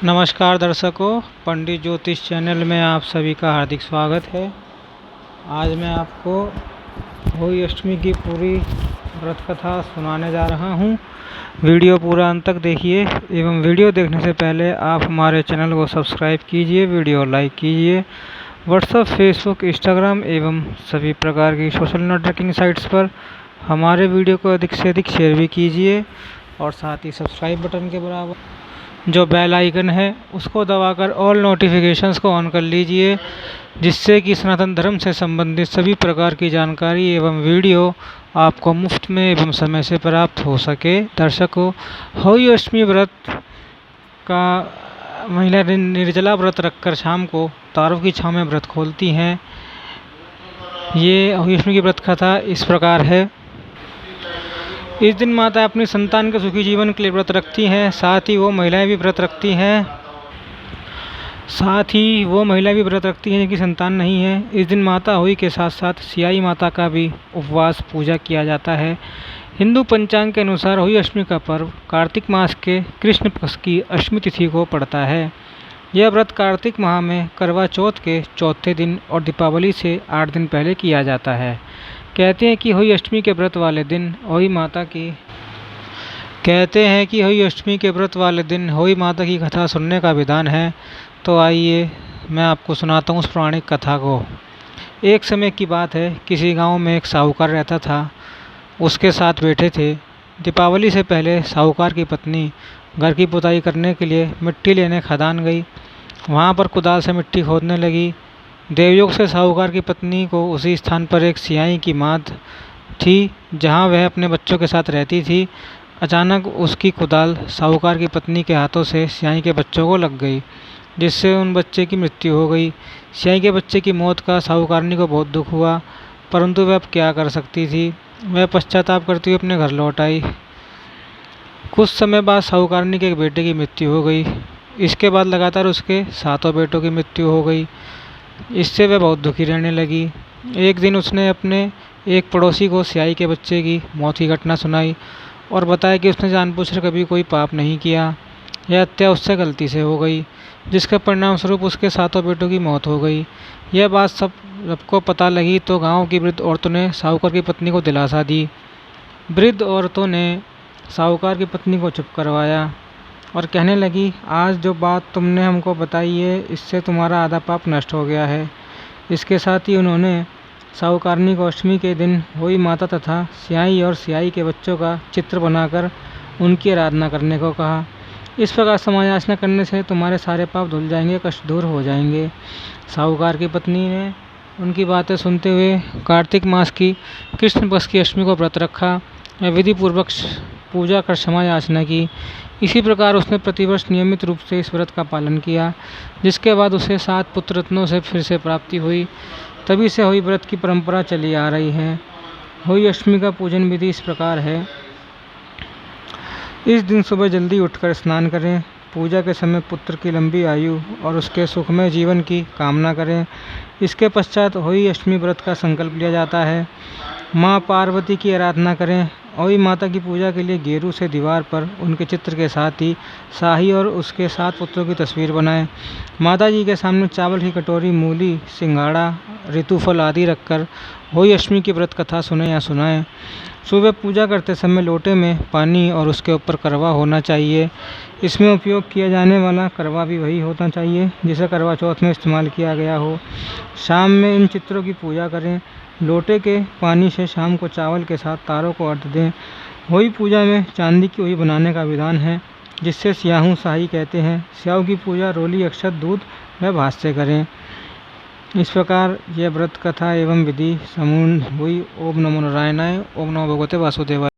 नमस्कार दर्शकों, पंडित ज्योतिष चैनल में आप सभी का हार्दिक स्वागत है। आज मैं आपको होली अष्टमी की पूरी व्रत कथा सुनाने जा रहा हूं। वीडियो पूरा अंत तक देखिए एवं वीडियो देखने से पहले आप हमारे चैनल को सब्सक्राइब कीजिए, वीडियो लाइक कीजिए। व्हाट्सएप, फेसबुक, इंस्टाग्राम एवं सभी प्रकार की सोशल नेटवर्किंग साइट्स पर हमारे वीडियो को अधिक से अधिक शेयर भी कीजिए और साथ ही सब्सक्राइब बटन के बराबर जो बेल आइकन है उसको दबाकर ऑल नोटिफिकेशंस को ऑन कर लीजिए, जिससे कि सनातन धर्म से संबंधित सभी प्रकार की जानकारी एवं वीडियो आपको मुफ्त में एवं समय से प्राप्त हो सके। दर्शकों, होली अष्टमी व्रत का महिला निर्जला व्रत रखकर शाम को तारों की छाँव में व्रत खोलती हैं। ये होली अष्टमी की व्रत कथा इस प्रकार है। इस दिन माता अपनी संतान के सुखी जीवन के लिए व्रत रखती हैं। साथ ही वो महिलाएं भी व्रत रखती हैं जिनकी संतान नहीं है। इस दिन माता होली के साथ साथ सियाई माता का भी उपवास पूजा किया जाता है। हिंदू पंचांग के अनुसार होली अष्टमी का पर्व कार्तिक मास के कृष्ण पक्ष की अष्टमी तिथि को पड़ता है। यह व्रत कार्तिक माह में करवा चौथ के चौथे दिन और दीपावली से 8 दिन पहले किया जाता है। कहते हैं कि होली अष्टमी के व्रत वाले दिन होली माता की कथा सुनने का विधान है। तो आइए मैं आपको सुनाता हूँ उस पौराणिक कथा को। एक समय की बात है, किसी गांव में एक साहूकार रहता था। उसके साथ बैठे थे। दीपावली से पहले साहूकार की पत्नी घर की पुताई करने के लिए मिट्टी लेने खदान गई। वहाँ पर कुदाल से मिट्टी खोदने लगी। देवयोग से साहूकार की पत्नी को उसी स्थान पर एक सियाई की माद थी जहाँ वह अपने बच्चों के साथ रहती थी। अचानक उसकी कुदाल साहूकार की पत्नी के हाथों से सियाई के बच्चों को लग गई, जिससे उन बच्चे की मृत्यु हो गई। सियाई के बच्चे की मौत का साहूकारनी को बहुत दुख हुआ, परंतु वह अब क्या कर सकती थी। वह पश्चाताप करती हुई अपने घर लौट आई। कुछ समय बाद साहूकारनी के एक बेटे की मृत्यु हो गई। इसके बाद लगातार उसके 7 बेटों की मृत्यु हो गई। इससे वह बहुत दुखी रहने लगी। एक दिन उसने अपने एक पड़ोसी को सियाई के बच्चे की मौत की घटना सुनाई और बताया कि उसने जानबूझकर कभी कोई पाप नहीं किया। यह हत्या उससे गलती से हो गई, जिसके परिणाम स्वरूप उसके 7 बेटों की मौत हो गई। यह बात सबको पता लगी तो गांव की वृद्ध औरतों ने साहूकार की पत्नी को दिलासा दी। वृद्ध औरतों ने साहूकार की पत्नी को चुप करवाया और कहने लगी, आज जो बात तुमने हमको बताई है, इससे तुम्हारा आधा पाप नष्ट हो गया है। इसके साथ ही उन्होंने साहूकारनी को अष्टमी के दिन होली माता तथा सियाई और सियाई के बच्चों का चित्र बनाकर उनकी आराधना करने को कहा। इस प्रकार समायाचना करने से तुम्हारे सारे पाप धुल जाएंगे, कष्ट दूर हो जाएंगे। साहूकार की पत्नी ने उनकी बातें सुनते हुए कार्तिक मास की कृष्ण पक्ष की अष्टमी को व्रत रखा। विधि पूर्वक पूजा कर क्षमा याचना की। इसी प्रकार उसने प्रतिवर्ष नियमित रूप से इस व्रत का पालन किया, जिसके बाद उसे 7 पुत्र रत्नों से फिर से प्राप्ति हुई। तभी से होली व्रत की परंपरा चली आ रही है। होली अष्टमी का पूजन विधि इस प्रकार है। इस दिन सुबह जल्दी उठकर स्नान करें। पूजा के समय पुत्र की लंबी आयु और उसके सुखमय जीवन की कामना करें। इसके पश्चात होली अष्टमी व्रत का संकल्प लिया जाता है। माँ पार्वती की आराधना करें। होली माता की पूजा के लिए गेरू से दीवार पर उनके चित्र के साथ ही शाही और उसके 7 पुत्रों की तस्वीर बनाएं। माता जी के सामने चावल की कटोरी, मूली, सिंघाड़ा, ऋतुफल आदि रखकर होली अष्टमी की व्रत कथा सुने या सुनाएं। सुबह पूजा करते समय लोटे में पानी और उसके ऊपर करवा होना चाहिए। इसमें उपयोग किया जाने वाला करवा भी वही होना चाहिए जिसे करवा चौथ में इस्तेमाल किया गया हो। शाम में इन चित्रों की पूजा करें। लोटे के पानी से शाम को चावल के साथ तारों को अर्घ्य दें। होली पूजा में चांदी की होली बनाने का विधान है, जिससे स्याहू शाही कहते हैं। स्याहू की पूजा रोली, अक्षत, दूध व भात से करें। इस प्रकार यह व्रत कथा एवं विधि संपूर्ण हुई। ओम नमो नारायणाय। ओम नमो भगवते वासुदेवाय।